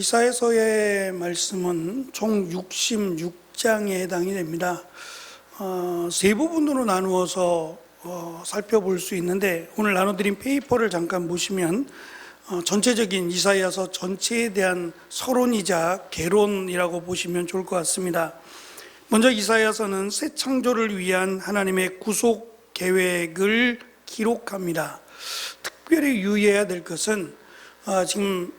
이사야서의 말씀은 총 66장에 해당이 됩니다. 세 부분으로 나누어서 살펴볼 수 있는데, 오늘 나눠드린 페이퍼를 잠깐 보시면 전체적인 이사야서 전체에 대한 서론이자 개론이라고 보시면 좋을 것 같습니다. 먼저 이사야서는 새 창조를 위한 하나님의 구속 계획을 기록합니다. 특별히 유의해야 될 것은 지금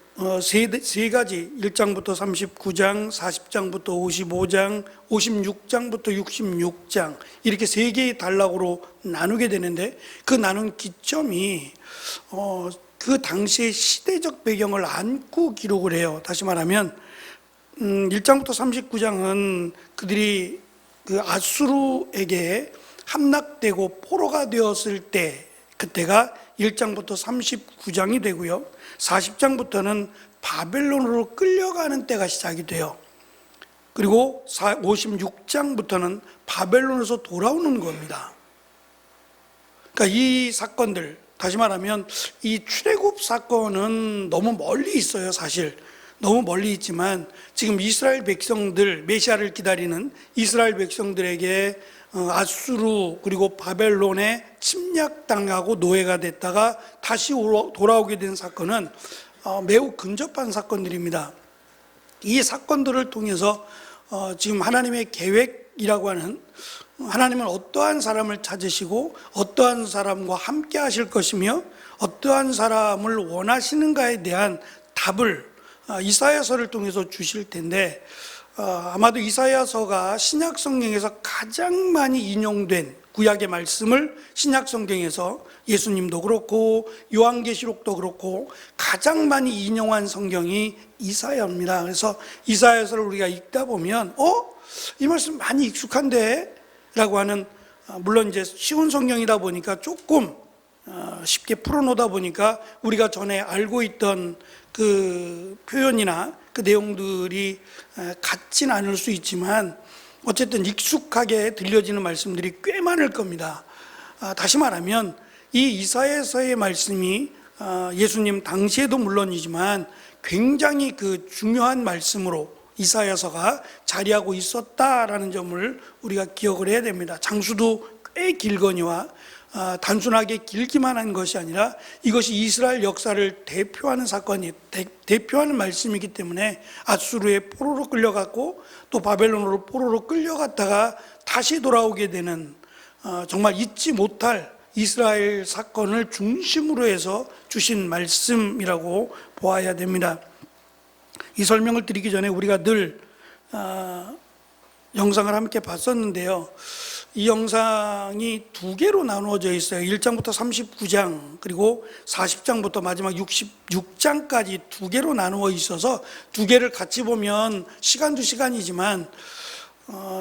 세 가지, 1장부터 39장, 40장부터 55장, 56장부터 66장, 이렇게 세 개의 단락으로 나누게 되는데, 그 나눈 기점이 그 당시의 시대적 배경을 안고 기록을 해요. 다시 말하면 1장부터 39장은 그들이 그 아수르에게 함락되고 포로가 되었을 때, 그때가 1장부터 39장이 되고요, 40장부터는 바벨론으로 끌려가는 때가 시작이 돼요. 그리고 56장부터는 바벨론에서 돌아오는 겁니다. 그러니까 이 사건들, 다시 말하면 이 출애굽 사건은 너무 멀리 있어요. 사실 너무 멀리 있지만, 지금 이스라엘 백성들, 메시아를 기다리는 이스라엘 백성들에게 아수르 그리고 바벨론에 침략당하고 노예가 됐다가 다시 돌아오게 된 사건은 매우 근접한 사건들입니다. 이 사건들을 통해서 지금 하나님의 계획이라고 하는, 하나님은 어떠한 사람을 찾으시고 어떠한 사람과 함께 하실 것이며 어떠한 사람을 원하시는가에 대한 답을 이사야서를 통해서 주실 텐데, 아마도 이사야서가 신약 성경에서 가장 많이 인용된 구약의 말씀을 신약 성경에서, 예수님도 그렇고 요한계시록도 그렇고 가장 많이 인용한 성경이 이사야입니다. 그래서 이사야서를 우리가 읽다 보면 이 말씀 많이 익숙한데? 라고 하는, 물론 이제 쉬운 성경이다 보니까 조금 쉽게 풀어놓다 보니까 우리가 전에 알고 있던 그 표현이나 그 내용들이 같진 않을 수 있지만, 어쨌든 익숙하게 들려지는 말씀들이 꽤 많을 겁니다. 다시 말하면 이 이사야서의 말씀이 예수님 당시에도 물론이지만 굉장히 그 중요한 말씀으로 이사야서가 자리하고 있었다라는 점을 우리가 기억을 해야 됩니다. 장수도 꽤 길거니와 단순하게 길기만 한 것이 아니라 이것이 이스라엘 역사를 대표하는 사건이, 대표하는 말씀이기 때문에 아수르에 포로로 끌려갔고 또 바벨론으로 포로로 끌려갔다가 다시 돌아오게 되는 정말 잊지 못할 이스라엘 사건을 중심으로 해서 주신 말씀이라고 보아야 됩니다. 이 설명을 드리기 전에 우리가 늘 영상을 함께 봤었는데요, 이 영상이 두 개로 나누어져 있어요. 1장부터 39장 그리고 40장부터 마지막 66장까지 두 개로 나누어 있어서 두 개를 같이 보면 시간도 시간이지만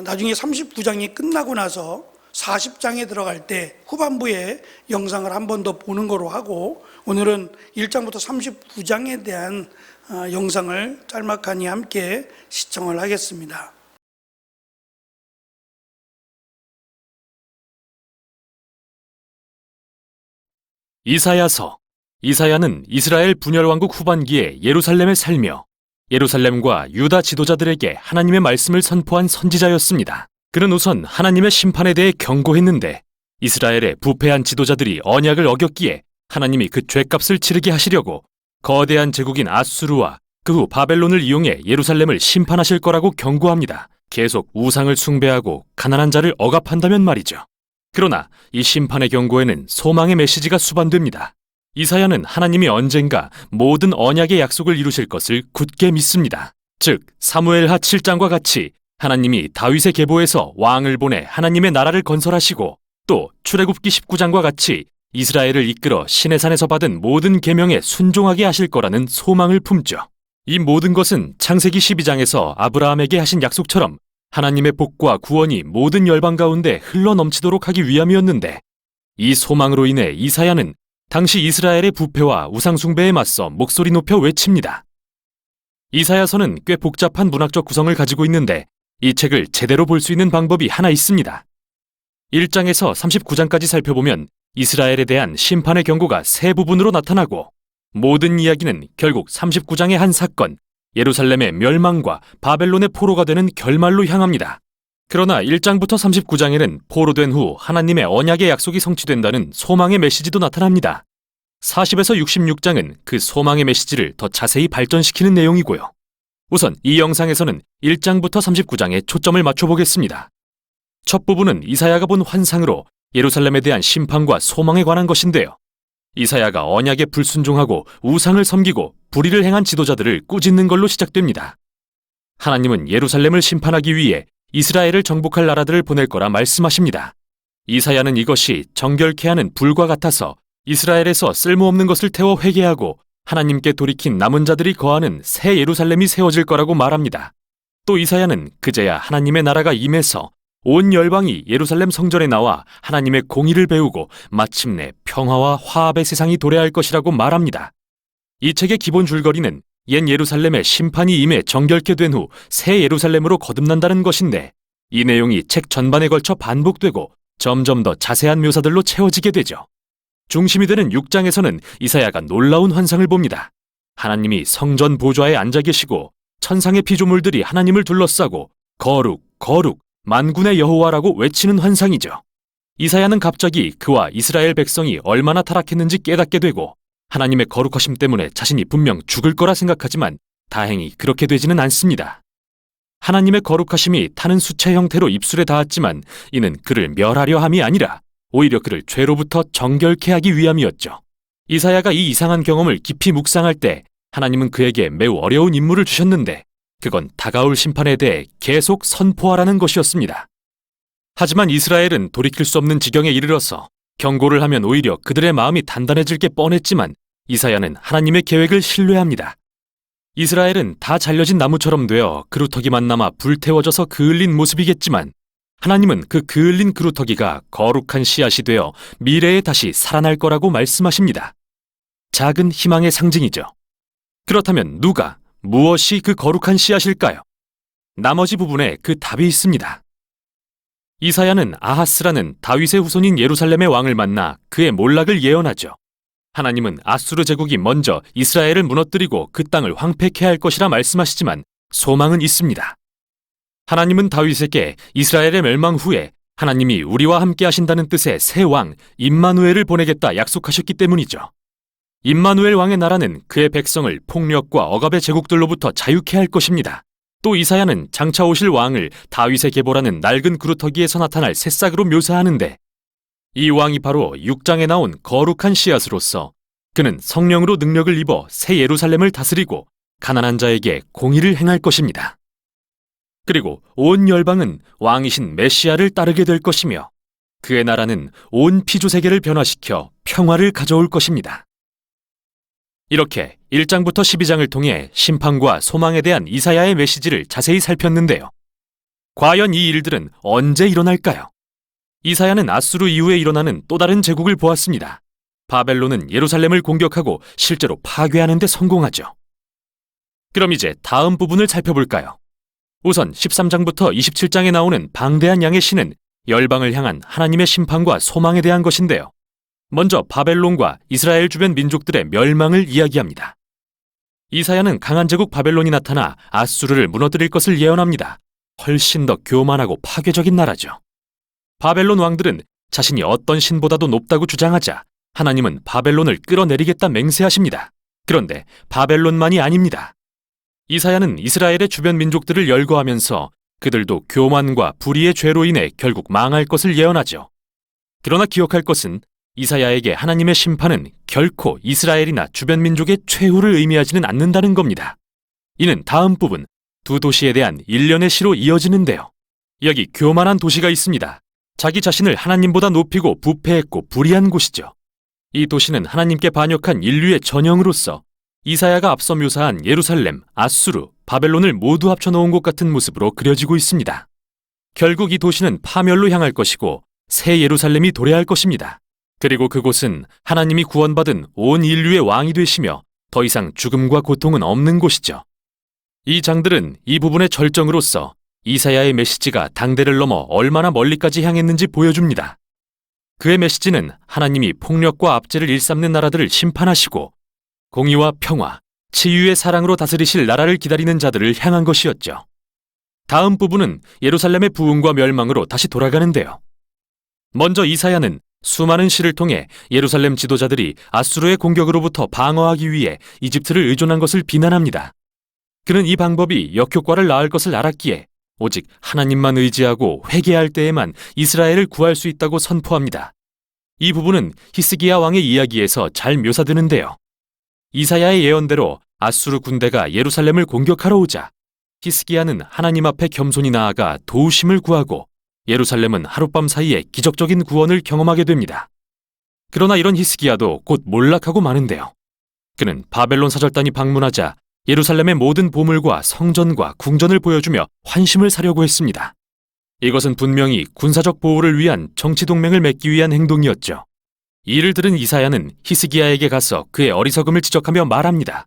나중에 39장이 끝나고 나서 40장에 들어갈 때 후반부에 영상을 한 번 더 보는 거로 하고, 오늘은 1장부터 39장에 대한 영상을 짤막하니 함께 시청을 하겠습니다. 이사야서. 이사야는 이스라엘 분열왕국 후반기에 예루살렘에 살며 예루살렘과 유다 지도자들에게 하나님의 말씀을 선포한 선지자였습니다. 그는 우선 하나님의 심판에 대해 경고했는데, 이스라엘의 부패한 지도자들이 언약을 어겼기에 하나님이 그 죗값을 치르게 하시려고 거대한 제국인 아수르와 그 후 바벨론을 이용해 예루살렘을 심판하실 거라고 경고합니다. 계속 우상을 숭배하고 가난한 자를 억압한다면 말이죠. 그러나 이 심판의 경고에는 소망의 메시지가 수반됩니다. 이사야는 하나님이 언젠가 모든 언약의 약속을 이루실 것을 굳게 믿습니다. 즉 사무엘하 7장과 같이 하나님이 다윗의 계보에서 왕을 보내 하나님의 나라를 건설하시고, 또 출애굽기 19장과 같이 이스라엘을 이끌어 시내산에서 받은 모든 계명에 순종하게 하실 거라는 소망을 품죠. 이 모든 것은 창세기 12장에서 아브라함에게 하신 약속처럼 하나님의 복과 구원이 모든 열방 가운데 흘러넘치도록 하기 위함이었는데, 이 소망으로 인해 이사야는 당시 이스라엘의 부패와 우상숭배에 맞서 목소리 높여 외칩니다. 이사야서는 꽤 복잡한 문학적 구성을 가지고 있는데, 이 책을 제대로 볼 수 있는 방법이 하나 있습니다. 1장에서 39장까지 살펴보면 이스라엘에 대한 심판의 경고가 세 부분으로 나타나고, 모든 이야기는 결국 39장의 한 사건, 예루살렘의 멸망과 바벨론의 포로가 되는 결말로 향합니다. 그러나 1장부터 39장에는 포로된 후 하나님의 언약의 약속이 성취된다는 소망의 메시지도 나타납니다. 40에서 66장은 그 소망의 메시지를 더 자세히 발전시키는 내용이고요. 우선 이 영상에서는 1장부터 39장에 초점을 맞춰보겠습니다. 첫 부분은 이사야가 본 환상으로 예루살렘에 대한 심판과 소망에 관한 것인데요. 이사야가 언약에 불순종하고 우상을 섬기고 불의를 행한 지도자들을 꾸짖는 걸로 시작됩니다. 하나님은 예루살렘을 심판하기 위해 이스라엘을 정복할 나라들을 보낼 거라 말씀하십니다. 이사야는 이것이 정결케 하는 불과 같아서 이스라엘에서 쓸모없는 것을 태워 회개하고 하나님께 돌이킨 남은 자들이 거하는 새 예루살렘이 세워질 거라고 말합니다. 또 이사야는 그제야 하나님의 나라가 임해서 온 열방이 예루살렘 성전에 나와 하나님의 공의를 배우고 마침내 평화와 화합의 세상이 도래할 것이라고 말합니다. 이 책의 기본 줄거리는 옛 예루살렘의 심판이 임해 정결케 된 후 새 예루살렘으로 거듭난다는 것인데, 이 내용이 책 전반에 걸쳐 반복되고 점점 더 자세한 묘사들로 채워지게 되죠. 중심이 되는 6장에서는 이사야가 놀라운 환상을 봅니다. 하나님이 성전 보좌에 앉아 계시고 천상의 피조물들이 하나님을 둘러싸고 거룩, 거룩, 만군의 여호와라고 외치는 환상이죠. 이사야는 갑자기 그와 이스라엘 백성이 얼마나 타락했는지 깨닫게 되고 하나님의 거룩하심 때문에 자신이 분명 죽을 거라 생각하지만 다행히 그렇게 되지는 않습니다. 하나님의 거룩하심이 타는 수채 형태로 입술에 닿았지만 이는 그를 멸하려 함이 아니라 오히려 그를 죄로부터 정결케 하기 위함이었죠. 이사야가 이 이상한 경험을 깊이 묵상할 때 하나님은 그에게 매우 어려운 임무를 주셨는데 그건 다가올 심판에 대해 계속 선포하라는 것이었습니다. 하지만 이스라엘은 돌이킬 수 없는 지경에 이르러서 경고를 하면 오히려 그들의 마음이 단단해질 게 뻔했지만 이사야는 하나님의 계획을 신뢰합니다. 이스라엘은 다 잘려진 나무처럼 되어 그루터기만 남아 불태워져서 그을린 모습이겠지만 하나님은 그 그을린 그루터기가 거룩한 씨앗이 되어 미래에 다시 살아날 거라고 말씀하십니다. 작은 희망의 상징이죠. 그렇다면 누가, 무엇이 그 거룩한 씨앗일까요? 나머지 부분에 그 답이 있습니다. 이사야는 아하스라는 다윗의 후손인 예루살렘의 왕을 만나 그의 몰락을 예언하죠. 하나님은 아수르 제국이 먼저 이스라엘을 무너뜨리고 그 땅을 황폐케 할 것이라 말씀하시지만 소망은 있습니다. 하나님은 다윗에게 이스라엘의 멸망 후에 하나님이 우리와 함께 하신다는 뜻의 새 왕 임마누엘을 보내겠다 약속하셨기 때문이죠. 임마누엘 왕의 나라는 그의 백성을 폭력과 억압의 제국들로부터 자유케 할 것입니다. 또 이사야는 장차 오실 왕을 다윗의 계보라는 낡은 그루터기에서 나타날 새싹으로 묘사하는데, 이 왕이 바로 6장에 나온 거룩한 씨앗으로서 그는 성령으로 능력을 입어 새 예루살렘을 다스리고 가난한 자에게 공의를 행할 것입니다. 그리고 온 열방은 왕이신 메시아를 따르게 될 것이며 그의 나라는 온 피조세계를 변화시켜 평화를 가져올 것입니다. 이렇게 1장부터 12장을 통해 심판과 소망에 대한 이사야의 메시지를 자세히 살폈는데요. 과연 이 일들은 언제 일어날까요? 이사야는 아수르 이후에 일어나는 또 다른 제국을 보았습니다. 바벨론은 예루살렘을 공격하고 실제로 파괴하는 데 성공하죠. 그럼 이제 다음 부분을 살펴볼까요? 우선 13장부터 27장에 나오는 방대한 양의 신은 열방을 향한 하나님의 심판과 소망에 대한 것인데요. 먼저 바벨론과 이스라엘 주변 민족들의 멸망을 이야기합니다. 이사야는 강한 제국 바벨론이 나타나 아수르를 무너뜨릴 것을 예언합니다. 훨씬 더 교만하고 파괴적인 나라죠. 바벨론 왕들은 자신이 어떤 신보다도 높다고 주장하자 하나님은 바벨론을 끌어내리겠다 맹세하십니다. 그런데 바벨론만이 아닙니다. 이사야는 이스라엘의 주변 민족들을 열거하면서 그들도 교만과 불의의 죄로 인해 결국 망할 것을 예언하죠. 그러나 기억할 것은 이사야에게 하나님의 심판은 결코 이스라엘이나 주변 민족의 최후를 의미하지는 않는다는 겁니다. 이는 다음 부분 두 도시에 대한 일련의 시로 이어지는데요. 여기 교만한 도시가 있습니다. 자기 자신을 하나님보다 높이고 부패했고 불의한 곳이죠. 이 도시는 하나님께 반역한 인류의 전형으로서 이사야가 앞서 묘사한 예루살렘, 아수르, 바벨론을 모두 합쳐놓은 것 같은 모습으로 그려지고 있습니다. 결국 이 도시는 파멸로 향할 것이고 새 예루살렘이 도래할 것입니다. 그리고 그곳은 하나님이 구원받은 온 인류의 왕이 되시며 더 이상 죽음과 고통은 없는 곳이죠. 이 장들은 이 부분의 절정으로서 이사야의 메시지가 당대를 넘어 얼마나 멀리까지 향했는지 보여줍니다. 그의 메시지는 하나님이 폭력과 압제를 일삼는 나라들을 심판하시고 공의와 평화, 치유의 사랑으로 다스리실 나라를 기다리는 자들을 향한 것이었죠. 다음 부분은 예루살렘의 부흥과 멸망으로 다시 돌아가는데요. 먼저 이사야는 수많은 시를 통해 예루살렘 지도자들이 아수르의 공격으로부터 방어하기 위해 이집트를 의존한 것을 비난합니다. 그는 이 방법이 역효과를 낳을 것을 알았기에 오직 하나님만 의지하고 회개할 때에만 이스라엘을 구할 수 있다고 선포합니다. 이 부분은 히스기야 왕의 이야기에서 잘 묘사되는데요. 이사야의 예언대로 아수르 군대가 예루살렘을 공격하러 오자 히스기야는 하나님 앞에 겸손히 나아가 도우심을 구하고 예루살렘은 하룻밤 사이에 기적적인 구원을 경험하게 됩니다. 그러나 이런 히스기야도 곧 몰락하고 마는데요. 그는 바벨론 사절단이 방문하자 예루살렘의 모든 보물과 성전과 궁전을 보여주며 환심을 사려고 했습니다. 이것은 분명히 군사적 보호를 위한 정치 동맹을 맺기 위한 행동이었죠. 이를 들은 이사야는 히스기야에게 가서 그의 어리석음을 지적하며 말합니다.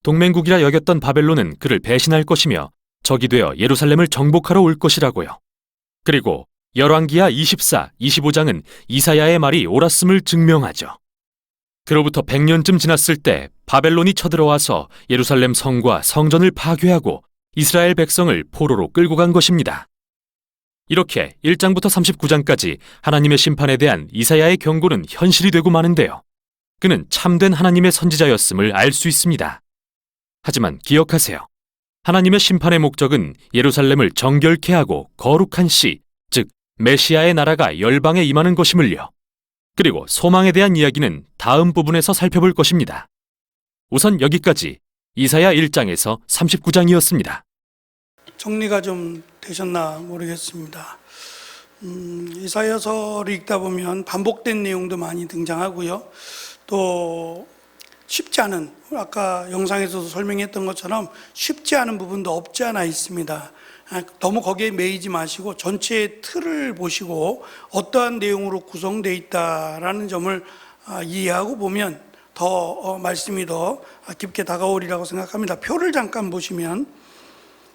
동맹국이라 여겼던 바벨론은 그를 배신할 것이며 적이 되어 예루살렘을 정복하러 올 것이라고요. 그리고 열왕기하 24, 25장은 이사야의 말이 옳았음을 증명하죠. 그로부터 100년쯤 지났을 때 바벨론이 쳐들어와서 예루살렘 성과 성전을 파괴하고 이스라엘 백성을 포로로 끌고 간 것입니다. 이렇게 1장부터 39장까지 하나님의 심판에 대한 이사야의 경고는 현실이 되고 마는데요. 그는 참된 하나님의 선지자였음을 알 수 있습니다. 하지만 기억하세요. 하나님의 심판의 목적은 예루살렘을 정결케 하고 거룩한 시, 즉 메시아의 나라가 열방에 임하는 것임을요. 그리고 소망에 대한 이야기는 다음 부분에서 살펴볼 것입니다. 우선 여기까지 이사야 1장에서 39장이었습니다. 정리가 좀 되셨나 모르겠습니다. 이사야서를 읽다 보면 반복된 내용도 많이 등장하고요. 또 쉽지 않은, 아까 영상에서도 설명했던 것처럼 쉽지 않은 부분도 없지 않아 있습니다. 너무 거기에 매이지 마시고 전체의 틀을 보시고 어떠한 내용으로 구성되어 있다라는 점을 이해하고 보면 더 말씀이 더 깊게 다가오리라고 생각합니다. 표를 잠깐 보시면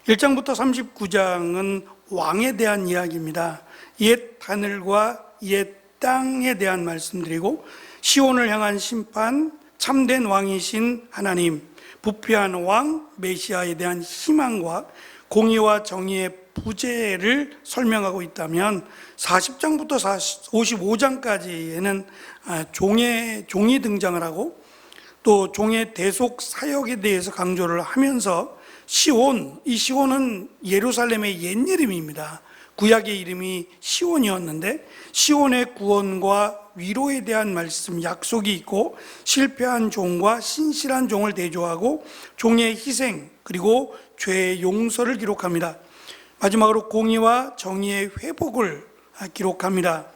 1장부터 39장은 왕에 대한 이야기입니다. 옛 하늘과 옛 땅에 대한 말씀드리고 시온을 향한 심판, 참된 왕이신 하나님, 부패한 왕 메시아에 대한 희망과 공의와 정의의 부재를 설명하고 있다면 40장부터 55장까지에는 종이 등장을 하고 또 종의 대속 사역에 대해서 강조를 하면서 이 시온은 예루살렘의 옛 이름입니다. 구약의 이름이 시온이었는데 시온의 구원과 위로에 대한 말씀, 약속이 있고 실패한 종과 신실한 종을 대조하고 종의 희생 그리고 죄의 용서를 기록합니다. 마지막으로 공의와 정의의 회복을 기록합니다.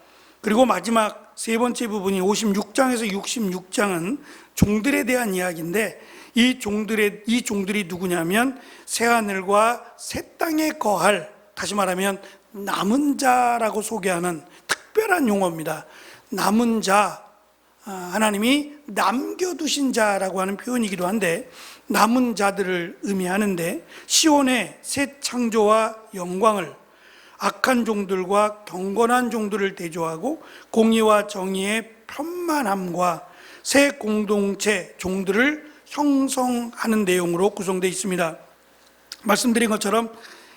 그리고 마지막 세 번째 부분이 56장에서 66장은 종들에 대한 이야기인데 이 종들이 누구냐면 새하늘과 새 땅에 거할, 다시 말하면 남은 자라고 소개하는 특별한 용어입니다. 남은 자, 하나님이 남겨두신 자라고 하는 표현이기도 한데 남은 자들을 의미하는데 시온의 새 창조와 영광을, 악한 종들과 경건한 종들을 대조하고 공의와 정의의 편만함과 새 공동체 종들을 형성하는 내용으로 구성되어 있습니다. 말씀드린 것처럼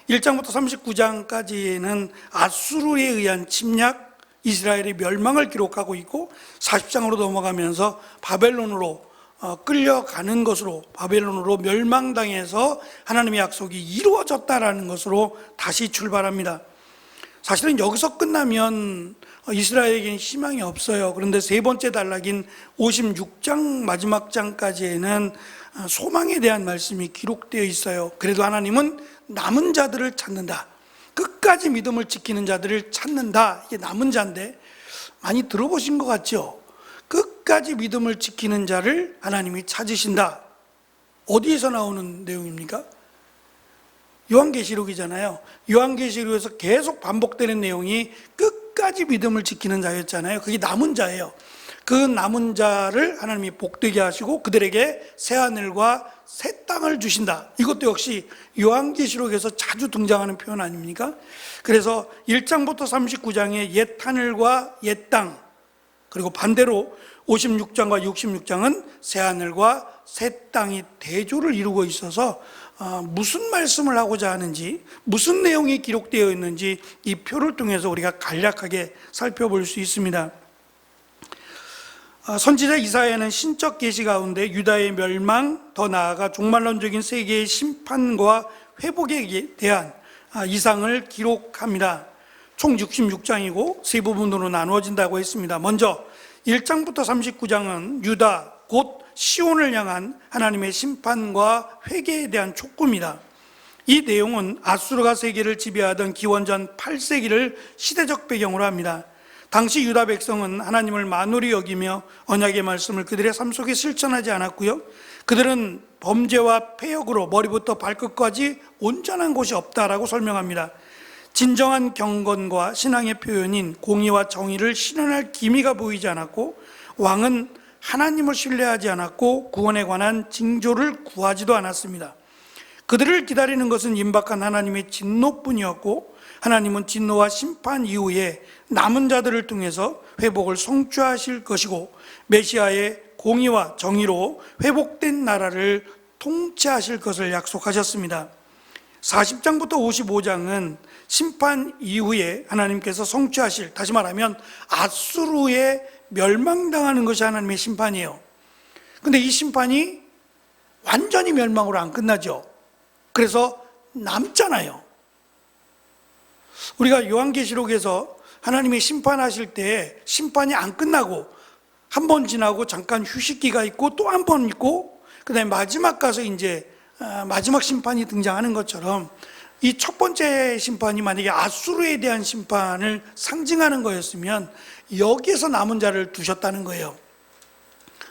1장부터 39장까지는 아수르에 의한 침략, 이스라엘의 멸망을 기록하고 있고 40장으로 넘어가면서 바벨론으로 끌려가는 것으로, 바벨론으로 멸망당해서 하나님의 약속이 이루어졌다라는 것으로 다시 출발합니다. 사실은 여기서 끝나면 이스라엘에게는 희망이 없어요. 그런데 세 번째 단락인 56장 마지막 장까지에는 소망에 대한 말씀이 기록되어 있어요. 그래도 하나님은 남은 자들을 찾는다. 끝까지 믿음을 지키는 자들을 찾는다. 이게 남은 자인데 많이 들어보신 것 같죠? 끝까지 믿음을 지키는 자를 하나님이 찾으신다. 어디에서 나오는 내용입니까? 요한계시록이잖아요. 요한계시록에서 계속 반복되는 내용이 끝까지 믿음을 지키는 자였잖아요. 그게 남은 자예요. 그 남은 자를 하나님이 복되게 하시고 그들에게 새하늘과 새 땅을 주신다. 이것도 역시 요한계시록에서 자주 등장하는 표현 아닙니까? 그래서 1장부터 39장의 옛 하늘과 옛 땅, 그리고 반대로 56장과 66장은 새하늘과 새 땅이 대조를 이루고 있어서 무슨 말씀을 하고자 하는지, 무슨 내용이 기록되어 있는지 이 표를 통해서 우리가 간략하게 살펴볼 수 있습니다. 선지자 이사야는 신적 계시 가운데 유다의 멸망, 더 나아가 종말론적인 세계의 심판과 회복에 대한 이상을 기록합니다. 총 66장이고 세 부분으로 나누어진다고 했습니다. 먼저 1장부터 39장은 유다 곧 시온을 향한 하나님의 심판과 회개에 대한 촉구입니다. 이 내용은 아수르가 세계를 지배하던 기원전 8세기를 시대적 배경으로 합니다. 당시 유다 백성은 하나님을 만홀히 여기며 언약의 말씀을 그들의 삶 속에 실천하지 않았고요, 그들은 범죄와 패역으로 머리부터 발끝까지 온전한 곳이 없다라고 설명합니다. 진정한 경건과 신앙의 표현인 공의와 정의를 실현할 기미가 보이지 않았고, 왕은 하나님을 신뢰하지 않았고 구원에 관한 징조를 구하지도 않았습니다. 그들을 기다리는 것은 임박한 하나님의 진노뿐이었고, 하나님은 진노와 심판 이후에 남은 자들을 통해서 회복을 성취하실 것이고, 메시아의 공의와 정의로 회복된 나라를 통치하실 것을 약속하셨습니다. 40장부터 55장은 심판 이후에 하나님께서 성취하실, 다시 말하면 아수르에 멸망당하는 것이 하나님의 심판이에요. 근데 이 심판이 완전히 멸망으로 안 끝나죠. 그래서 남잖아요. 우리가 요한계시록에서 하나님이 심판하실 때 심판이 안 끝나고 한 번 지나고 잠깐 휴식기가 있고 또 한 번 있고 그다음에 마지막 가서 이제 마지막 심판이 등장하는 것처럼, 이 첫 번째 심판이 만약에 아수르에 대한 심판을 상징하는 거였으면 여기에서 남은 자를 두셨다는 거예요.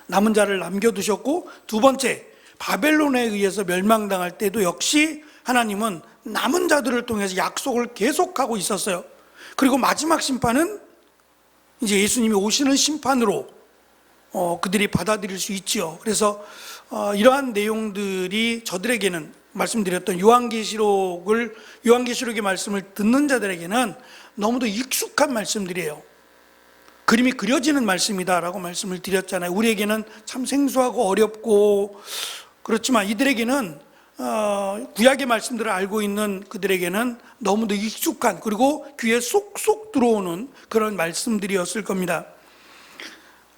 남은 자를 남겨두셨고, 두 번째 바벨론에 의해서 멸망당할 때도 역시 하나님은 남은 자들을 통해서 약속을 계속하고 있었어요. 그리고 마지막 심판은 이제 예수님이 오시는 심판으로 그들이 받아들일 수 있지요. 그래서 이러한 내용들이 저들에게는, 말씀드렸던 요한계시록의 말씀을 듣는 자들에게는 너무도 익숙한 말씀들이에요. 그림이 그려지는 말씀이다라고 말씀을 드렸잖아요. 우리에게는 참 생소하고 어렵고 그렇지만 이들에게는 구약의 말씀들을 알고 있는 그들에게는 너무도 익숙한, 그리고 귀에 쏙쏙 들어오는 그런 말씀들이었을 겁니다.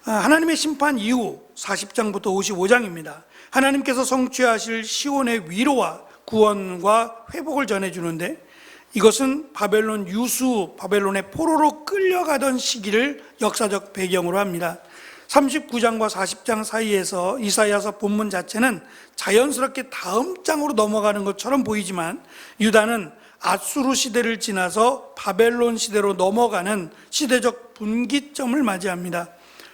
하나님의 심판 이후 40장부터 55장입니다. 하나님께서 성취하실 시온의 위로와 구원과 회복을 전해주는데, 이것은 바벨론 유수, 바벨론의 포로로 끌려가던 시기를 역사적 배경으로 합니다. 39장과 40장 사이에서 이사야서 본문 자체는 자연스럽게 다음 장으로 넘어가는 것처럼 보이지만, 유다는 아수르 시대를 지나서 바벨론 시대로 넘어가는 시대적 분기점을 맞이합니다.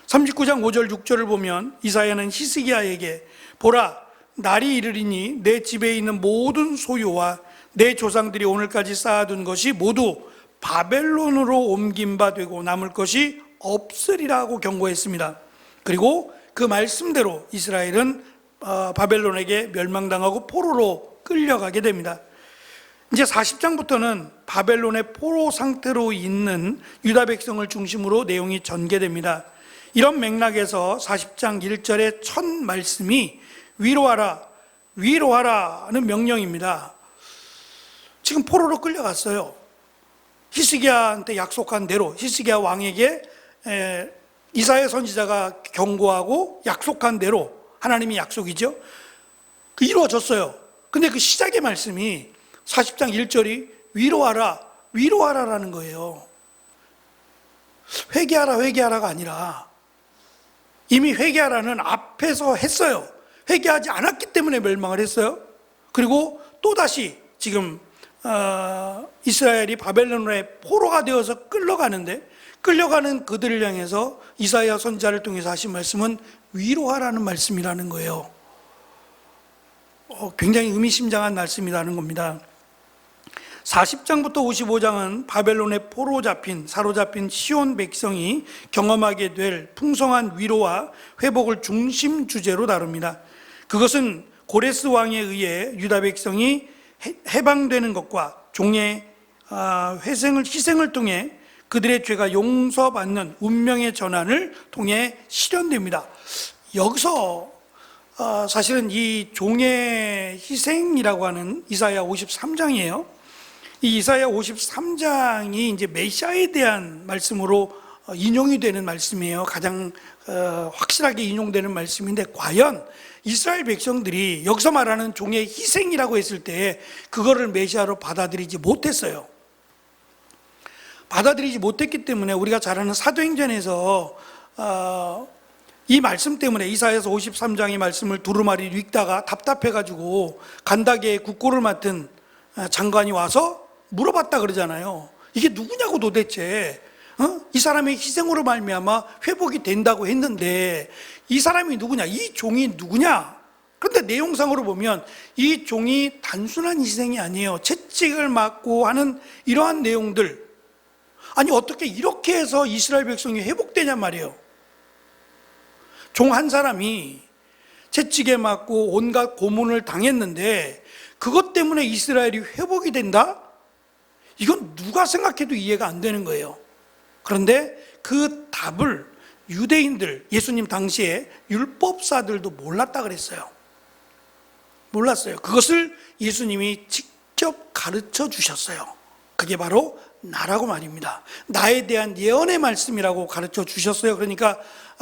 39장 5절 6절을 보면 이사야는 히스기야에게, 보라, 날이 이르리니 내 집에 있는 모든 소유와 내 조상들이 오늘까지 쌓아둔 것이 모두 바벨론으로 옮긴 바 되고 남을 것이 없으리라고 경고했습니다. 그리고 그 말씀대로 이스라엘은 바벨론에게 멸망당하고 포로로 끌려가게 됩니다. 이제 40장부터는 바벨론의 포로 상태로 있는 유다 백성을 중심으로 내용이 전개됩니다. 이런 맥락에서 40장 1절의 첫 말씀이 위로하라, 위로하라는 명령입니다. 지금 포로로 끌려갔어요. 히스기야한테 약속한 대로, 히스기야 왕에게 이사야 선지자가 경고하고 약속한 대로, 하나님의 약속이죠, 이루어졌어요. 근데 그 시작의 말씀이 40장 1절이 위로하라, 위로하라라는 거예요. 회개하라, 회개하라가 아니라 이미 회개하라는 앞에서 했어요. 회개하지 않았기 때문에 멸망을 했어요. 그리고 또다시 지금 이스라엘이 바벨론의 포로가 되어서 끌려가는데, 끌려가는 그들을 향해서 이사야 선지자를 통해서 하신 말씀은 위로하라는 말씀이라는 거예요. 굉장히 의미심장한 말씀이라는 겁니다. 40장부터 55장은 바벨론의 포로 사로잡힌 시온 백성이 경험하게 될 풍성한 위로와 회복을 중심 주제로 다룹니다. 그것은 고레스 왕에 의해 유다 백성이 해방되는 것과 종의 희생을 통해 그들의 죄가 용서받는 운명의 전환을 통해 실현됩니다. 여기서 사실은 이 종의 희생이라고 하는 이사야 53장이에요. 이 이사야 53장이 이제 메시아에 대한 말씀으로 인용이 되는 말씀이에요. 가장 확실하게 인용되는 말씀인데, 과연 이스라엘 백성들이 여기서 말하는 종의 희생이라고 했을 때 그거를 메시아로 받아들이지 못했어요. 받아들이지 못했기 때문에 우리가 잘 아는 사도행전에서 이 말씀 때문에 이사야서 53장의 말씀을 두루마리 읽다가 답답해가지고 간다게의 국고를 맡은 장관이 와서 물어봤다 그러잖아요. 이게 누구냐고 도대체, 이 사람의 희생으로 말미암아 회복이 된다고 했는데 이 사람이 누구냐, 이 종이 누구냐. 그런데 내용상으로 보면 이 종이 단순한 희생이 아니에요. 채찍을 맞고 하는 이러한 내용들, 아니 어떻게 이렇게 해서 이스라엘 백성이 회복되냔 말이에요. 종 한 사람이 채찍에 맞고 온갖 고문을 당했는데 그것 때문에 이스라엘이 회복이 된다? 이건 누가 생각해도 이해가 안 되는 거예요. 그런데 그 답을 유대인들, 예수님 당시에 율법사들도 몰랐다 그랬어요. 몰랐어요. 그것을 예수님이 직접 가르쳐 주셨어요. 그게 바로 나라고 말입니다. 나에 대한 예언의 말씀이라고 가르쳐 주셨어요. 그러니까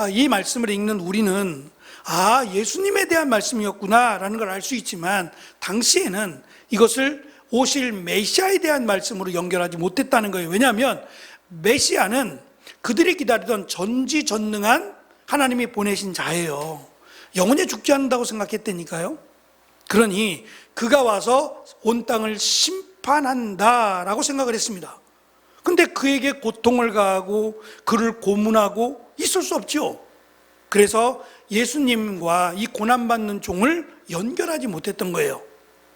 이 말씀을 읽는 우리는 예수님에 대한 말씀이었구나 라는 걸 알 수 있지만, 당시에는 이것을 오실 메시아에 대한 말씀으로 연결하지 못했다는 거예요. 왜냐하면 메시아는 그들이 기다리던 전지전능한 하나님이 보내신 자예요. 영원히 죽지 않는다고 생각했다니까요. 그러니 그가 와서 온 땅을 심판한다라고 생각을 했습니다. 근데 그에게 고통을 가하고 그를 고문하고 있을 수 없죠. 그래서 예수님과 이 고난받는 종을 연결하지 못했던 거예요.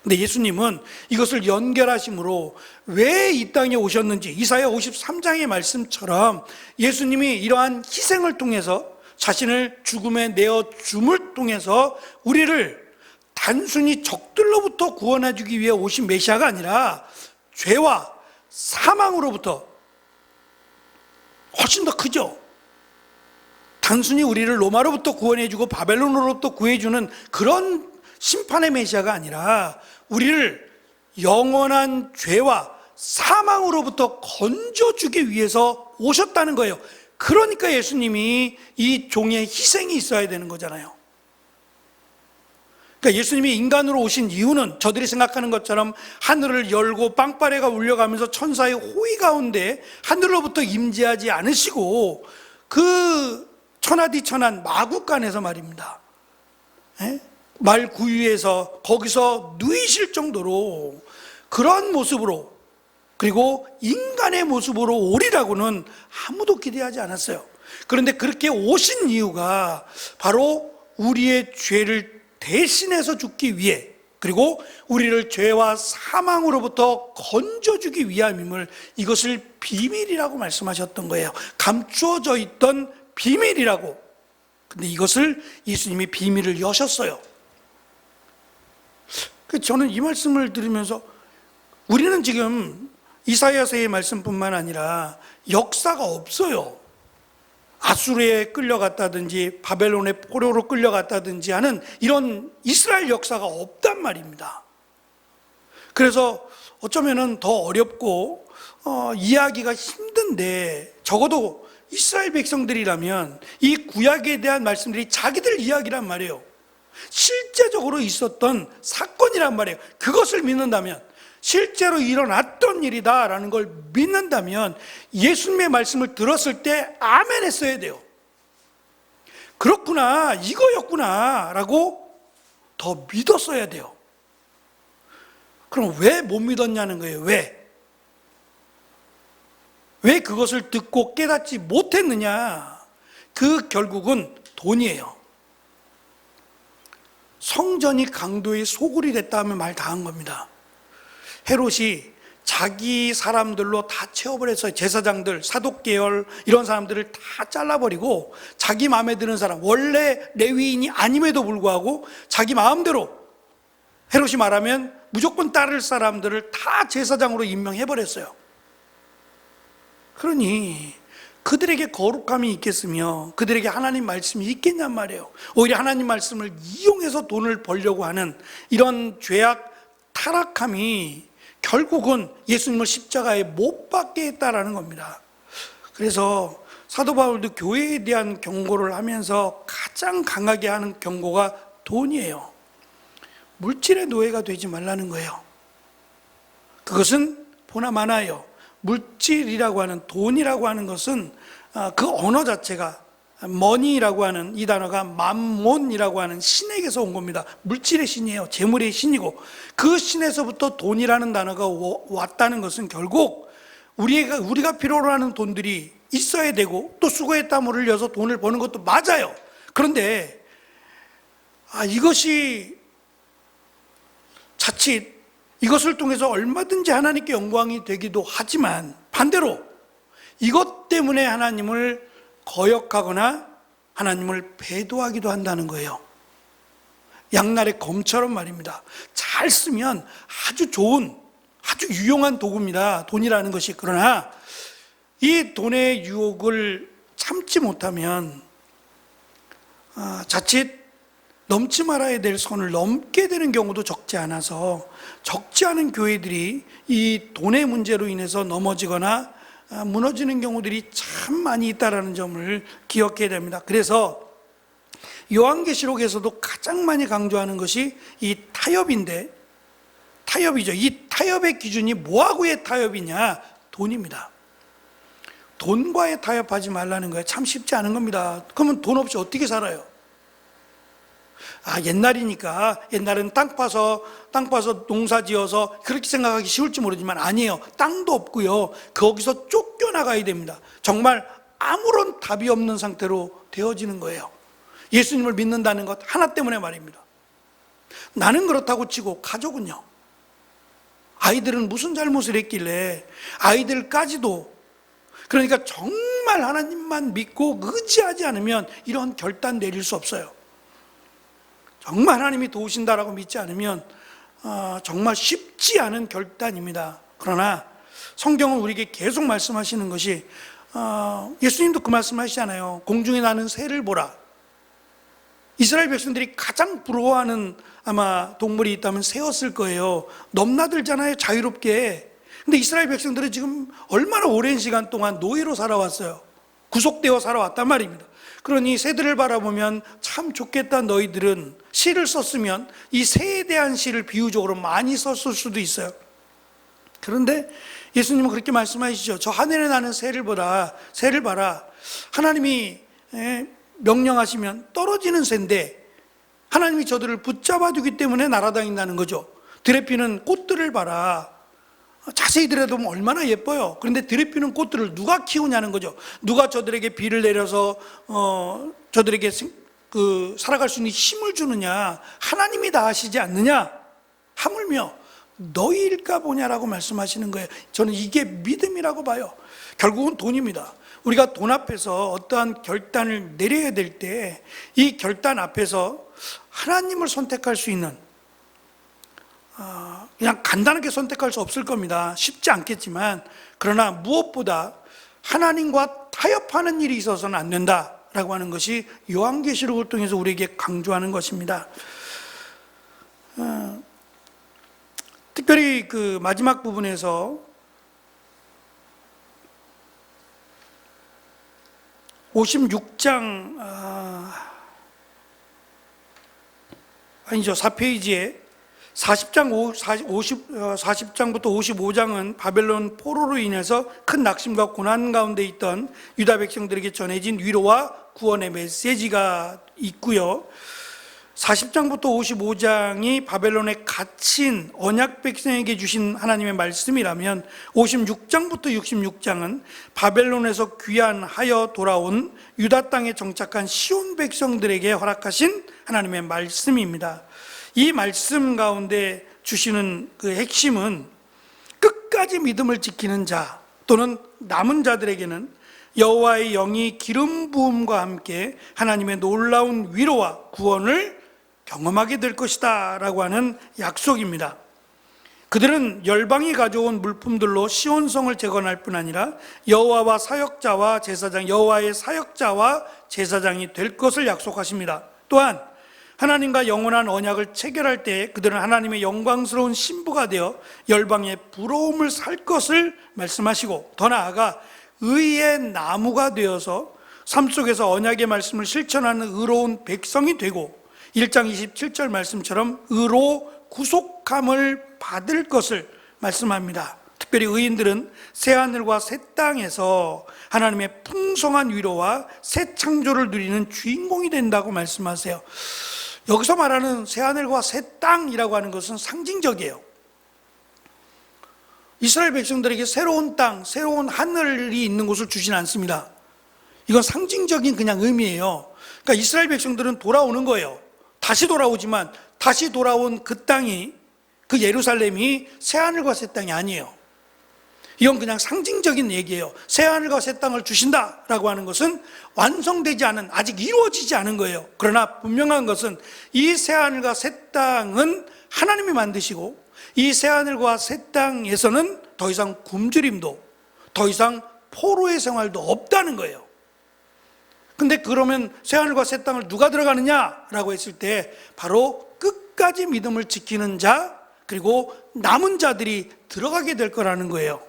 근데 예수님은 이것을 연결하심으로 왜 이 땅에 오셨는지, 이사야 53장의 말씀처럼 예수님이 이러한 희생을 통해서 자신을 죽음에 내어줌을 통해서 우리를 단순히 적들로부터 구원해 주기 위해 오신 메시아가 아니라 죄와 사망으로부터, 훨씬 더 크죠. 단순히 우리를 로마로부터 구원해주고 바벨론으로부터 구해주는 그런 심판의 메시아가 아니라 우리를 영원한 죄와 사망으로부터 건져주기 위해서 오셨다는 거예요. 그러니까 예수님이 이 종의 희생이 있어야 되는 거잖아요. 그러니까 예수님이 인간으로 오신 이유는 저들이 생각하는 것처럼 하늘을 열고 빵빠레가 울려가면서 천사의 호의 가운데 하늘로부터 임재하지 않으시고 그 천하디천한 마국간에서 말입니다, 말 구유에서 거기서 누이실 정도로 그런 모습으로, 그리고 인간의 모습으로 오리라고는 아무도 기대하지 않았어요. 그런데 그렇게 오신 이유가 바로 우리의 죄를 대신해서 죽기 위해, 그리고 우리를 죄와 사망으로부터 건져주기 위함임을, 이것을 비밀이라고 말씀하셨던 거예요. 감추어져 있던 비밀이라고. 근데 이것을 예수님이 비밀을 여셨어요. 저는 이 말씀을 들으면서 우리는 지금 이사야서의 말씀뿐만 아니라 역사가 없어요. 아수르에 끌려갔다든지 바벨론의 포로로 끌려갔다든지 하는 이런 이스라엘 역사가 없단 말입니다. 그래서 어쩌면은 더 어렵고 이해하기가 힘든데, 적어도 이스라엘 백성들이라면 이 구약에 대한 말씀들이 자기들 이야기란 말이에요. 실제적으로 있었던 사건이란 말이에요. 그것을 믿는다면, 실제로 일어났던 일이다라는 걸 믿는다면 예수님의 말씀을 들었을 때 아멘 했어야 돼요. 그렇구나, 이거였구나 라고 더 믿었어야 돼요. 그럼 왜 못 믿었냐는 거예요. 왜 그것을 듣고 깨닫지 못했느냐? 그 결국은 돈이에요. 성전이 강도의 소굴이 됐다 하면 말 다 한 겁니다. 헤롯이 자기 사람들로 다 채워버렸어요. 제사장들, 사독계열 이런 사람들을 다 잘라버리고 자기 마음에 드는 사람, 원래 레위인이 아님에도 불구하고 자기 마음대로, 헤롯이 말하면 무조건 따를 사람들을 다 제사장으로 임명해버렸어요. 그러니 그들에게 거룩함이 있겠으며 그들에게 하나님 말씀이 있겠냔 말이에요. 오히려 하나님 말씀을 이용해서 돈을 벌려고 하는 이런 죄악 타락함이 결국은 예수님을 십자가에 못 박게 했다라는 겁니다. 그래서 사도 바울도 교회에 대한 경고를 하면서 가장 강하게 하는 경고가 돈이에요. 물질의 노예가 되지 말라는 거예요. 그것은 보나마나요. 물질이라고 하는, 돈이라고 하는 것은 그 언어 자체가 머니라고 하는 이 단어가 맘몬이라고 하는 신에게서 온 겁니다. 물질의 신이에요. 재물의 신이고, 그 신에서부터 돈이라는 단어가 왔다는 것은 결국 우리가 필요로 하는 돈들이 있어야 되고, 또 수고의 땀을 흘려서 돈을 버는 것도 맞아요. 그런데 이것이 자칫 이것을 통해서 얼마든지 하나님께 영광이 되기도 하지만, 반대로 이것 때문에 하나님을 거역하거나 하나님을 배도하기도 한다는 거예요. 양날의 검처럼 말입니다. 잘 쓰면 아주 좋은, 아주 유용한 도구입니다. 돈이라는 것이. 그러나 이 돈의 유혹을 참지 못하면 자칫 넘지 말아야 될 선을 넘게 되는 경우도 적지 않아서, 적지 않은 교회들이 이 돈의 문제로 인해서 넘어지거나 무너지는 경우들이 참 많이 있다는 점을 기억해야 됩니다. 그래서 요한계시록에서도 가장 많이 강조하는 것이 이 타협인데, 타협이죠. 이 타협의 기준이 뭐하고의 타협이냐? 돈입니다. 돈과의 타협하지 말라는 거예요. 참 쉽지 않은 겁니다. 그러면 돈 없이 어떻게 살아요? 옛날이니까, 옛날은 땅 파서 농사 지어서 그렇게 생각하기 쉬울지 모르지만 아니에요. 땅도 없고요. 거기서 쫓겨나가야 됩니다. 정말 아무런 답이 없는 상태로 되어지는 거예요. 예수님을 믿는다는 것 하나 때문에 말입니다. 나는 그렇다고 치고 가족은요? 아이들은 무슨 잘못을 했길래 아이들까지도, 그러니까 정말 하나님만 믿고 의지하지 않으면 이런 결단 내릴 수 없어요. 정말 하나님이 도우신다라고 믿지 않으면 정말 쉽지 않은 결단입니다. 그러나 성경은 우리에게 계속 말씀하시는 것이, 예수님도 그 말씀하시잖아요. 공중에 나는 새를 보라. 이스라엘 백성들이 가장 부러워하는 아마 동물이 있다면 새였을 거예요. 넘나들잖아요, 자유롭게. 근데 이스라엘 백성들은 지금 얼마나 오랜 시간 동안 노예로 살아왔어요. 구속되어 살아왔단 말입니다. 그러니 새들을 바라보면 참 좋겠다, 너희들은. 시를 썼으면 이 새에 대한 시를 비유적으로 많이 썼을 수도 있어요. 그런데 예수님은 그렇게 말씀하시죠. 저 하늘에 나는 새를 보라, 새를 봐라. 하나님이 명령하시면 떨어지는 새인데 하나님이 저들을 붙잡아 두기 때문에 날아다닌다는 거죠. 들에 피는 꽃들을 봐라. 자세히 들여다보면 얼마나 예뻐요. 그런데 들에 피는 꽃들을 누가 키우냐는 거죠. 누가 저들에게 비를 내려서 저들에게 살아갈 수 있는 힘을 주느냐? 하나님이 다 하시지 않느냐? 하물며 너희일까 보냐라고 말씀하시는 거예요. 저는 이게 믿음이라고 봐요. 결국은 돈입니다. 우리가 돈 앞에서 어떠한 결단을 내려야 될 때 이 결단 앞에서 하나님을 선택할 수 있는, 그냥 간단하게 선택할 수 없을 겁니다. 쉽지 않겠지만, 그러나 무엇보다 하나님과 타협하는 일이 있어서는 안 된다라고 하는 것이 요한계시록을 통해서 우리에게 강조하는 것입니다. 특별히 그 마지막 부분에서 56장, 아니죠, 4페이지에 40장부터 55장은 바벨론 포로로 인해서 큰 낙심과 고난 가운데 있던 유다 백성들에게 전해진 위로와 구원의 메시지가 있고요. 40장부터 55장이 바벨론에 갇힌 언약 백성에게 주신 하나님의 말씀이라면, 56장부터 66장은 바벨론에서 귀환하여 돌아온 유다 땅에 정착한 시온 백성들에게 허락하신 하나님의 말씀입니다. 이 말씀 가운데 주시는 그 핵심은, 끝까지 믿음을 지키는 자 또는 남은 자들에게는 여호와의 영이 기름 부음과 함께 하나님의 놀라운 위로와 구원을 경험하게 될 것이다 라고 하는 약속입니다. 그들은 열방이 가져온 물품들로 시온성을 재건할 뿐 아니라 여호와의 사역자와 제사장이 될 것을 약속하십니다. 또한 하나님과 영원한 언약을 체결할 때 그들은 하나님의 영광스러운 신부가 되어 열방의 부러움을 살 것을 말씀하시고, 더 나아가 의의 나무가 되어서 삶 속에서 언약의 말씀을 실천하는 의로운 백성이 되고, 1장 27절 말씀처럼 의로 구속함을 받을 것을 말씀합니다. 특별히 의인들은 새하늘과 새 땅에서 하나님의 풍성한 위로와 새 창조를 누리는 주인공이 된다고 말씀하세요. 여기서 말하는 새하늘과 새 땅이라고 하는 것은 상징적이에요. 이스라엘 백성들에게 새로운 땅, 새로운 하늘이 있는 곳을 주진 않습니다. 이건 상징적인 그냥 의미예요. 그러니까 이스라엘 백성들은 돌아오는 거예요. 다시 돌아오지만 다시 돌아온 그 땅이, 그 예루살렘이 새하늘과 새 땅이 아니에요. 이건 그냥 상징적인 얘기예요. 새하늘과 새 땅을 주신다라고 하는 것은 완성되지 않은, 아직 이루어지지 않은 거예요. 그러나 분명한 것은 이 새하늘과 새 땅은 하나님이 만드시고, 이 새하늘과 새 땅에서는 더 이상 굶주림도, 더 이상 포로의 생활도 없다는 거예요. 근데 그러면 새하늘과 새 땅을 누가 들어가느냐라고 했을 때 바로 끝까지 믿음을 지키는 자, 그리고 남은 자들이 들어가게 될 거라는 거예요.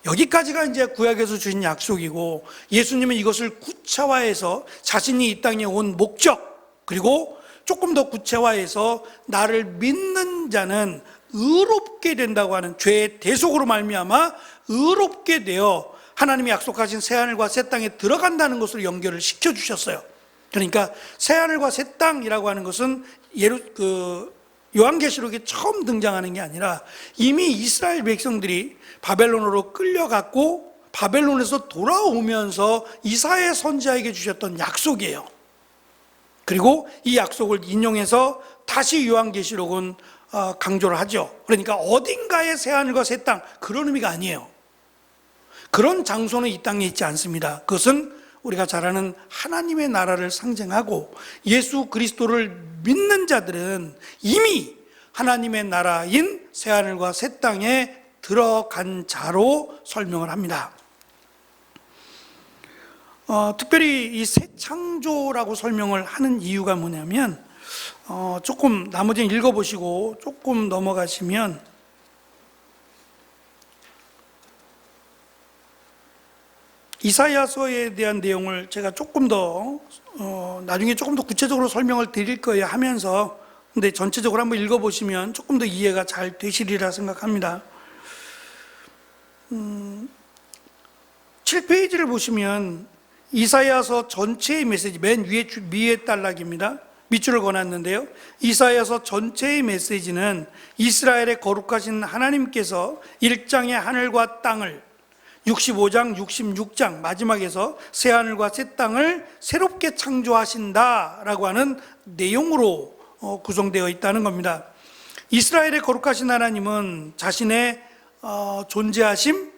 여기까지가 이제 구약에서 주신 약속이고, 예수님은 이것을 구체화해서 자신이 이 땅에 온 목적, 그리고 조금 더 구체화해서 나를 믿는 자는 의롭게 된다고 하는, 죄의 대속으로 말미암아 의롭게 되어 하나님이 약속하신 새하늘과 새 땅에 들어간다는 것으로 연결을 시켜주셨어요. 그러니까 새하늘과 새 땅이라고 하는 것은 요한계시록에 처음 등장하는 게 아니라 이미 이스라엘 백성들이 바벨론으로 끌려갔고 바벨론에서 돌아오면서 이사야 선지자에게 주셨던 약속이에요. 그리고 이 약속을 인용해서 다시 요한계시록은 강조를 하죠. 그러니까 어딘가에 새하늘과 새 땅, 그런 의미가 아니에요. 그런 장소는 이 땅에 있지 않습니다. 그것은 우리가 잘 아는 하나님의 나라를 상징하고, 예수 그리스도를 믿는 자들은 이미 하나님의 나라인 새하늘과 새 땅에 들어간 자로 설명을 합니다. 특별히 이 새 창조라고 설명을 하는 이유가 뭐냐면, 조금 나머지는 읽어보시고 조금 넘어가시면, 이사야서에 대한 내용을 제가 조금 더 나중에 조금 더 구체적으로 설명을 드릴 거예요 하면서, 근데 전체적으로 한번 읽어보시면 조금 더 이해가 잘 되시리라 생각합니다. 7페이지를 보시면 이사야서 전체의 메시지, 맨 위에 단락입니다. 밑줄을 그어놨는데요, 이사야서 전체의 메시지는 이스라엘의 거룩하신 하나님께서 1장의 하늘과 땅을, 65장, 66장 마지막에서 새하늘과 새 땅을 새롭게 창조하신다라고 하는 내용으로 구성되어 있다는 겁니다. 이스라엘의 거룩하신 하나님은 자신의 존재하심,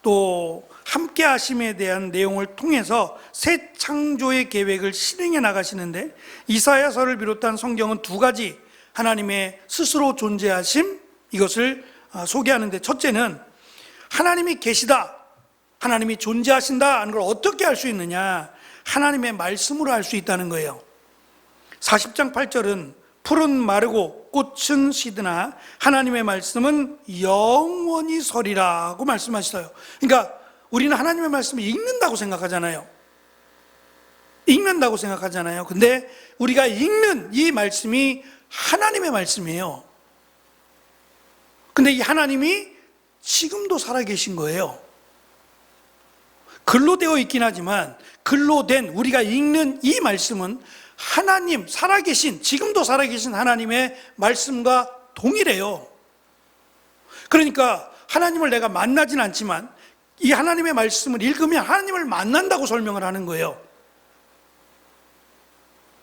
또 함께하심에 대한 내용을 통해서 새 창조의 계획을 실행해 나가시는데, 이사야서를 비롯한 성경은 두 가지 하나님의 스스로 존재하심, 이것을 소개하는데, 첫째는 하나님이 계시다, 하나님이 존재하신다 하는 걸 어떻게 알 수 있느냐? 하나님의 말씀으로 알 수 있다는 거예요. 40장 8절은 풀은 마르고 꽃은 시드나 하나님의 말씀은 영원히 서리라고 말씀하시어요. 그러니까 우리는 하나님의 말씀을 읽는다고 생각하잖아요. 근데 우리가 읽는 이 말씀이 하나님의 말씀이에요. 근데 이 하나님이 지금도 살아계신 거예요. 글로 되어 있긴 하지만 글로 된 우리가 읽는 이 말씀은 하나님, 살아계신, 지금도 살아계신 하나님의 말씀과 동일해요. 그러니까 하나님을 내가 만나진 않지만 이 하나님의 말씀을 읽으면 하나님을 만난다고 설명을 하는 거예요.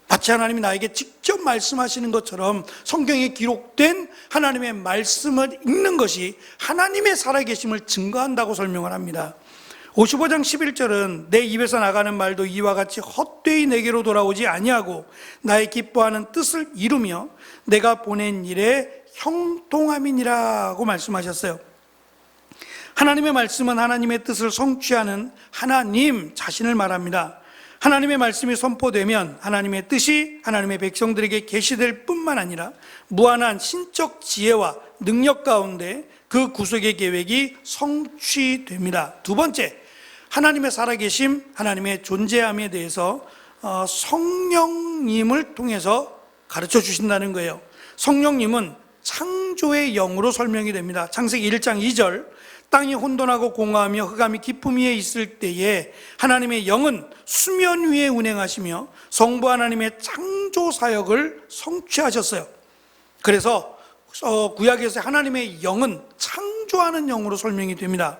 마치 하나님이 나에게 직접 말씀하시는 것처럼 성경에 기록된 하나님의 말씀을 읽는 것이 하나님의 살아계심을 증거한다고 설명을 합니다. 55장 11절은 내 입에서 나가는 말도 이와 같이 헛되이 내게로 돌아오지 아니하고 나의 기뻐하는 뜻을 이루며 내가 보낸 일에 형통함이니라고 말씀하셨어요. 하나님의 말씀은 하나님의 뜻을 성취하는 하나님 자신을 말합니다. 하나님의 말씀이 선포되면 하나님의 뜻이 하나님의 백성들에게 계시될 뿐만 아니라 무한한 신적 지혜와 능력 가운데 그 구속의 계획이 성취됩니다. 두 번째, 하나님의 살아계심, 하나님의 존재함에 대해서 성령님을 통해서 가르쳐 주신다는 거예요. 성령님은 창조의 영으로 설명이 됩니다. 창세기 1장 2절, 땅이 혼돈하고 공허하며 흑암이 깊음 위에 있을 때에 하나님의 영은 수면 위에 운행하시며 성부 하나님의 창조 사역을 성취하셨어요. 그래서 구약에서 하나님의 영은 창조하는 영으로 설명이 됩니다.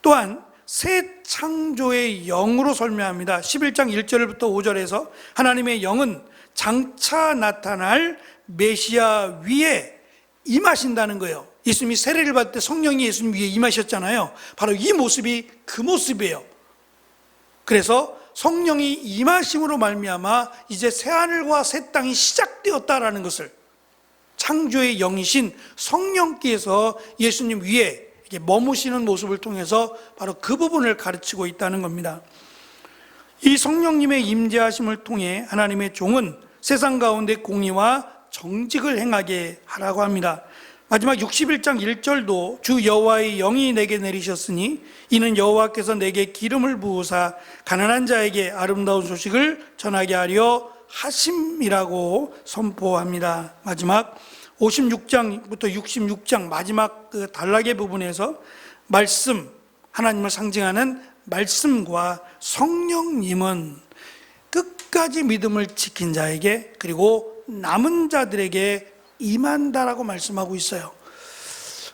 또한 새 창조의 영으로 설명합니다. 11장 1절부터 5절에서 하나님의 영은 장차 나타날 메시아 위에 임하신다는 거예요. 예수님이 세례를 받을 때 성령이 예수님 위에 임하셨잖아요. 바로 이 모습이 그 모습이에요. 그래서 성령이 임하심으로 말미암아 이제 새하늘과 새 땅이 시작되었다라는 것을 창조의 영이신 성령께서 예수님 위에 머무시는 모습을 통해서 바로 그 부분을 가르치고 있다는 겁니다. 이 성령님의 임재하심을 통해 하나님의 종은 세상 가운데 공의와 정직을 행하게 하라고 합니다. 마지막 61장 1절도 주 여호와의 영이 내게 내리셨으니 이는 여호와께서 내게 기름을 부으사 가난한 자에게 아름다운 소식을 전하게 하려 하심이라고 선포합니다. 마지막 56장부터 66장 마지막 그 단락의 부분에서 말씀, 하나님을 상징하는 말씀과 성령님은 끝까지 믿음을 지킨 자에게 그리고 남은 자들에게 임한다라고 말씀하고 있어요.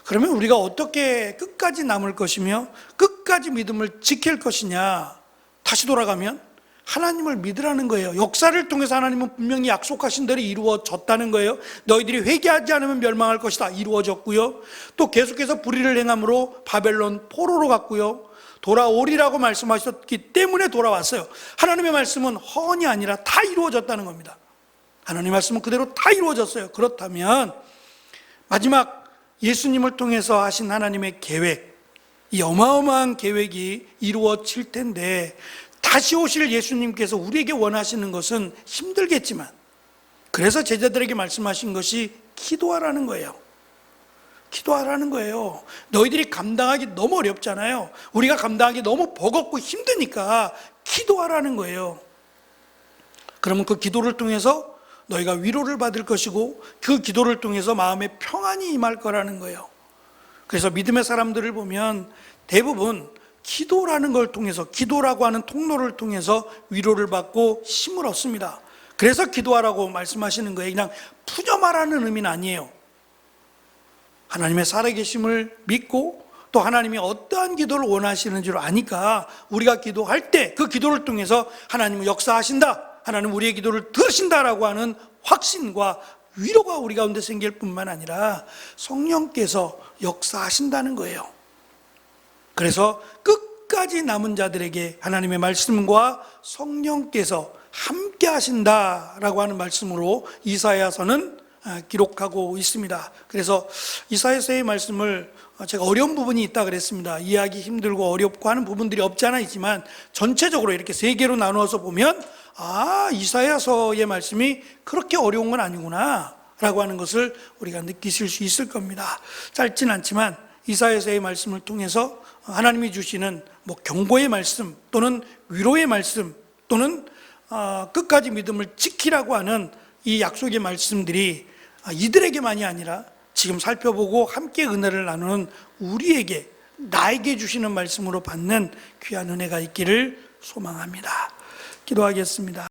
그러면 우리가 어떻게 끝까지 남을 것이며 끝까지 믿음을 지킬 것이냐? 다시 돌아가면 하나님을 믿으라는 거예요. 역사를 통해서 하나님은 분명히 약속하신 대로 이루어졌다는 거예요. 너희들이 회개하지 않으면 멸망할 것이다. 이루어졌고요. 또 계속해서 불의를 행함으로 바벨론 포로로 갔고요. 돌아오리라고 말씀하셨기 때문에 돌아왔어요. 하나님의 말씀은 허언이 아니라 다 이루어졌다는 겁니다. 하나님의 말씀은 그대로 다 이루어졌어요. 그렇다면 마지막 예수님을 통해서 하신 하나님의 계획, 이 어마어마한 계획이 이루어질 텐데 다시 오실 예수님께서 우리에게 원하시는 것은 힘들겠지만 그래서 제자들에게 말씀하신 것이 기도하라는 거예요. 기도하라는 거예요. 너희들이 감당하기 너무 어렵잖아요. 우리가 감당하기 너무 버겁고 힘드니까 기도하라는 거예요. 그러면 그 기도를 통해서 너희가 위로를 받을 것이고 그 기도를 통해서 마음에 평안이 임할 거라는 거예요. 그래서 믿음의 사람들을 보면 대부분 기도라는 걸 통해서 기도라고 하는 통로를 통해서 위로를 받고 힘을 얻습니다. 그래서 기도하라고 말씀하시는 거예요. 그냥 푸념하라는 의미는 아니에요. 하나님의 살아계심을 믿고 또 하나님이 어떠한 기도를 원하시는지를 아니까 우리가 기도할 때 그 기도를 통해서 하나님은 역사하신다, 하나님 우리의 기도를 들으신다라고 하는 확신과 위로가 우리 가운데 생길 뿐만 아니라 성령께서 역사하신다는 거예요. 그래서 끝까지 남은 자들에게 하나님의 말씀과 성령께서 함께 하신다라고 하는 말씀으로 이사야서는 기록하고 있습니다. 그래서 이사야서의 말씀을 제가 어려운 부분이 있다 그랬습니다. 이해하기 힘들고 어렵고 하는 부분들이 없지 않아 있지만 전체적으로 이렇게 세 개로 나누어서 보면 이사야서의 말씀이 그렇게 어려운 건 아니구나 라고 하는 것을 우리가 느끼실 수 있을 겁니다. 짧진 않지만 이사야서의 말씀을 통해서 하나님이 주시는 경고의 말씀 또는 위로의 말씀 또는 끝까지 믿음을 지키라고 하는 이 약속의 말씀들이 이들에게만이 아니라 지금 살펴보고 함께 은혜를 나누는 우리에게 나에게 주시는 말씀으로 받는 귀한 은혜가 있기를 소망합니다. 기도하겠습니다.